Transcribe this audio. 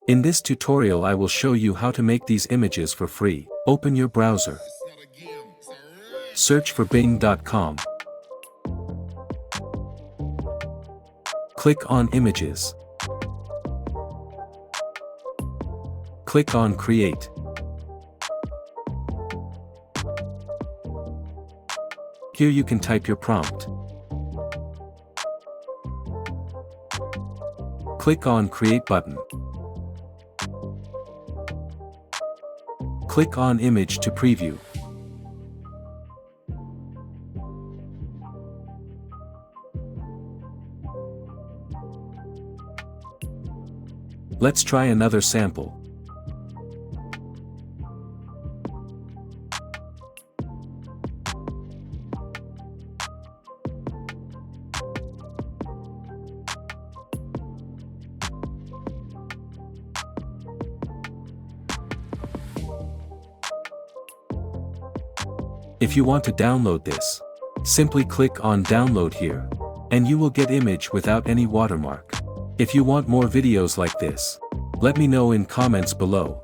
In this tutorial I will show you how to make these images for free. Open your browser. Search for bing.com. Click on Images. Click on Create. Here you can type your prompt. Click on Create button. Click on Image to preview. Let's try another sample. If you want to download this, simply click on Download here, and you will get image without any watermark. If you want more videos like this, let me know in comments below.